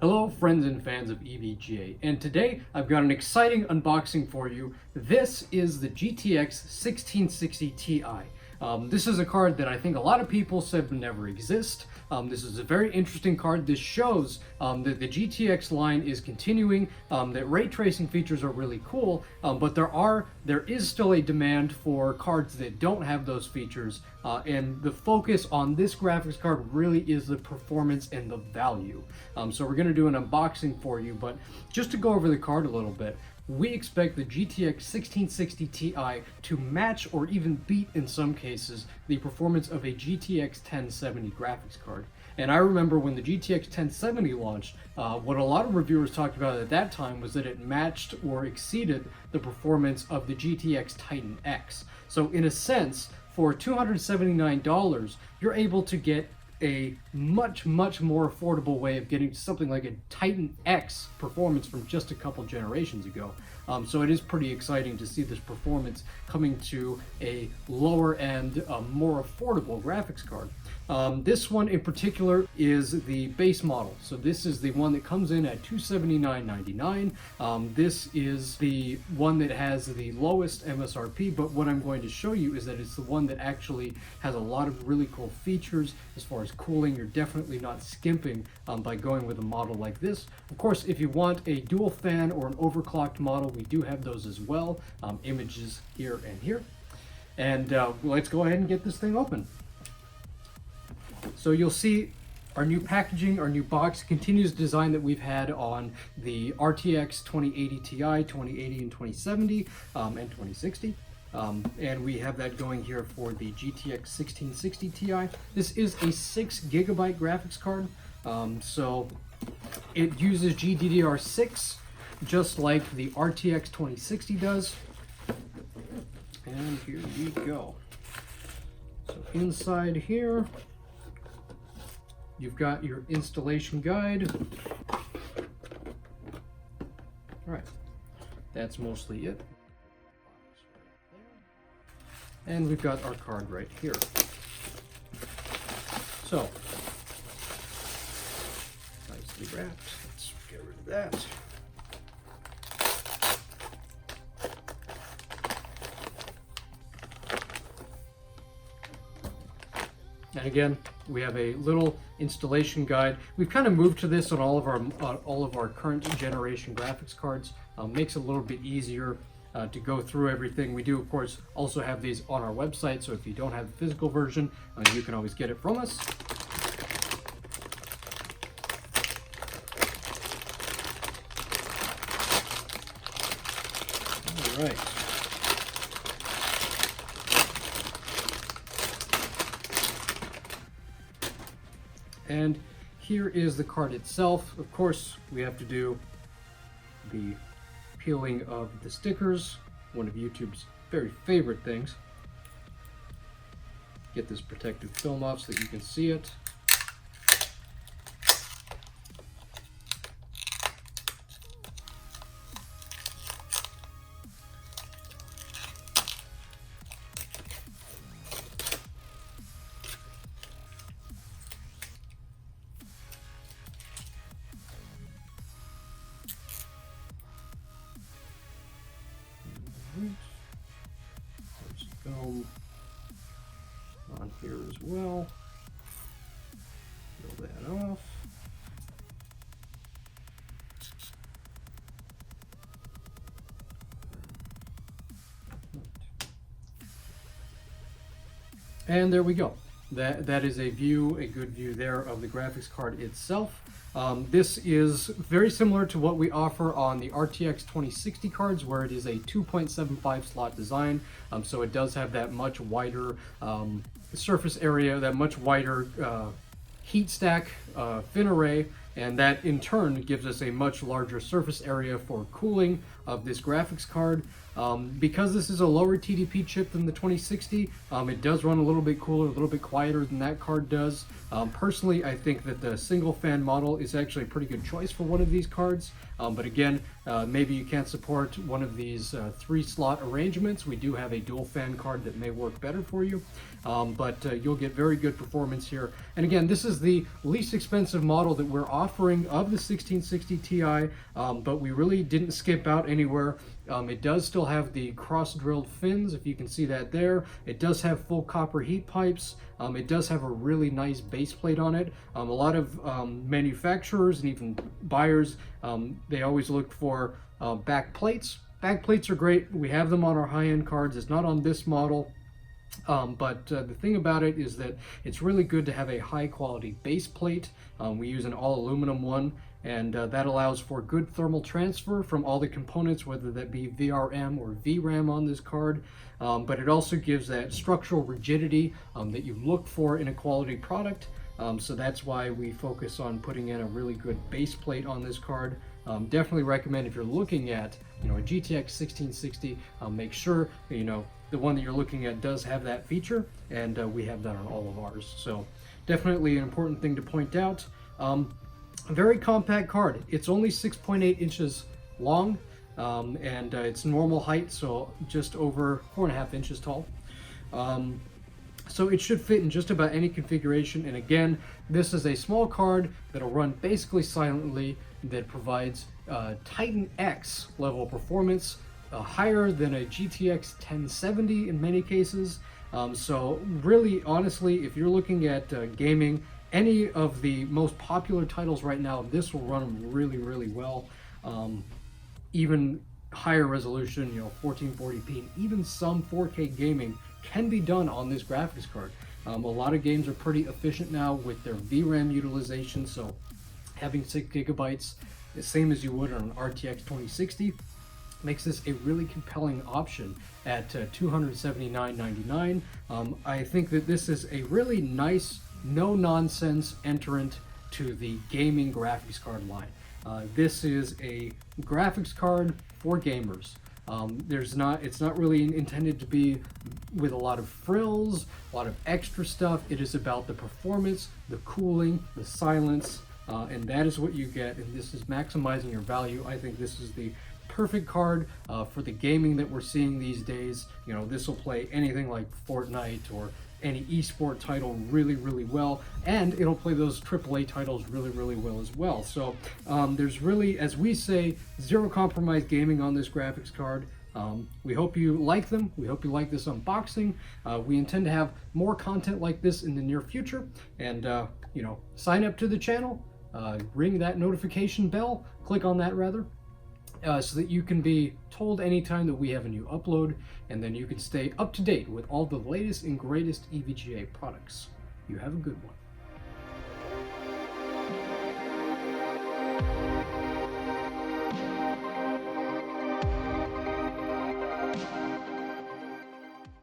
Hello friends and fans of EVGA, and today I've got an exciting unboxing for you. This is the GTX 1660 Ti. This is a card that I think a lot of people said would never exist. This is a very interesting card. This shows that the GTX line is continuing, that ray tracing features are really cool, but there is still a demand for cards that don't have those features, and the focus on this graphics card really is the performance and the value. So we're going to do an unboxing for you, but just to go over the card a little bit, we expect the GTX 1660 Ti to match or even beat, in some cases, the performance of a GTX 1070 graphics card. And I remember when the GTX 1070 launched, what a lot of reviewers talked about at that time was that it matched or exceeded the performance of the GTX Titan X. So in a sense, for $279, you're able to get a much more affordable way of getting to something like a Titan X performance from just a couple generations ago. So it is pretty exciting to see this performance coming to a lower end, more affordable graphics card. This one in particular is the base model. So this is the one that comes in at $279.99. This is the one that has the lowest MSRP, but what I'm going to show you is that it's the one that actually has a lot of really cool features. As far as cooling, you're definitely not skimping by going with a model like this. Of course, if you want a dual fan or an overclocked model, we do have those as well. Images here and here. And let's go ahead and get this thing open. So you'll see our new packaging, our new box continues the design that we've had on the RTX 2080 Ti, 2080 and 2070, and 2060. And we have that going here for the GTX 1660 Ti. This is a 6GB graphics card, so it uses GDDR6, just like the RTX 2060 does. And here we go. So inside here, you've got your installation guide. All right, that's mostly it. And we've got our card right here. So, nicely wrapped. Let's get rid of that. And again, we have a little installation guide. We've kind of moved to this on all of our current generation graphics cards. Makes it a little bit easier to go through everything. We do, of course, also have these on our website, so if you don't have the physical version, you can always get it from us. All right. And here is the card itself. Of course, we have to do the peeling of the stickers, one of YouTube's very favorite things. Get this protective film off so that you can see it. There's film on here as well. Peel that off. And there we go. That is a good view there of the graphics card itself. This is very similar to what we offer on the RTX 2060 cards, where it is a 2.75 slot design. So it does have that much wider surface area, that much wider heat stack, fin array, and that in turn gives us a much larger surface area for cooling of this graphics card. Because this is a lower TDP chip than the 2060, it does run a little bit cooler, a little bit quieter than that card does. Personally, I think that the single fan model is actually a pretty good choice for one of these cards. But again, maybe you can't support one of these 3-slot arrangements. We do have a dual fan card that may work better for you. But you'll get very good performance here. And again, this is the least expensive model that we're offering. offering of the 1660 Ti, but we really didn't skip out anywhere. It does still have the cross-drilled fins, if you can see that there. It does have full copper heat pipes. It does have a really nice base plate on it. A lot of manufacturers and even buyers, they always look for back plates. Back plates are great. We have them on our high-end cards. It's not on this model. But the thing about it is that it's really good to have a high quality base plate. We use an all aluminum one, and that allows for good thermal transfer from all the components, whether that be VRM or VRAM on this card. But it also gives that structural rigidity that you look for in a quality product. So that's why we focus on putting in a really good base plate on this card. Definitely recommend, if you're looking at a GTX 1660, make sure the one that you're looking at does have that feature, and we have that on all of ours. So definitely an important thing to point out. A very compact card. It's only 6.8 inches long, and it's normal height, so just over 4.5 inches tall. So it should fit in just about any configuration. And again, this is a small card that'll run basically silently, that provides Titan X level performance, higher than a GTX 1070 in many cases. So really, honestly, if you're looking at gaming, any of the most popular titles right now, this will run them really, really well. Even higher resolution, 1440p, and even some 4K gaming can be done on this graphics card. A lot of games are pretty efficient now with their VRAM utilization, so having 6 gigabytes, the same as you would on an RTX 2060, makes this a really compelling option at $279.99. I think that this is a really nice, no-nonsense entrant to the gaming graphics card line. This is a graphics card for gamers. It's not really intended to be with a lot of frills, a lot of extra stuff. It is about the performance, the cooling, the silence, and that is what you get, and this is maximizing your value. I think this is the perfect card for the gaming that we're seeing these days. This will play anything like Fortnite or any esport title really, really well, and it'll play those AAA titles really, really well as well. So there's really, as we say, zero compromise gaming on this graphics card. We hope you like them. We hope you like this unboxing. We intend to have more content like this in the near future, and sign up to the channel, ring that notification bell, click on that rather, so that you can be told anytime that we have a new upload, and then you can stay up to date with all the latest and greatest EVGA products. You have a good one.